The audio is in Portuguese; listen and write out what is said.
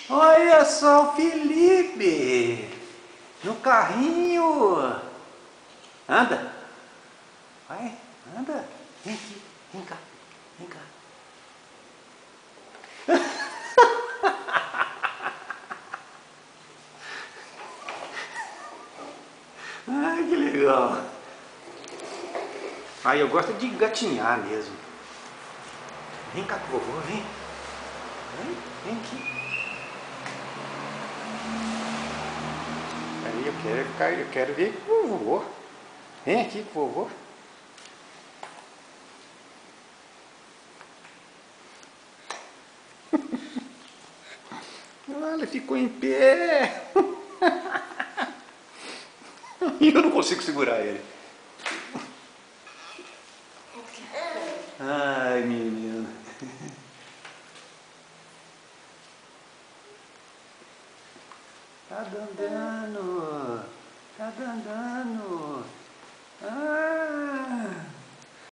Olha só o Felipe no carrinho. Anda, vai, anda. Vem aqui, vem cá, vem cá. Ai, que legal. Ai, eu gosto de gatinhar mesmo. Vem cá com o vovô, vem. Vem aqui. Aí eu quero ver com o vovô. Vem aqui com o vovô. Olha, ficou em pé. E eu não consigo segurar ele. Ai, menino. Tá andando.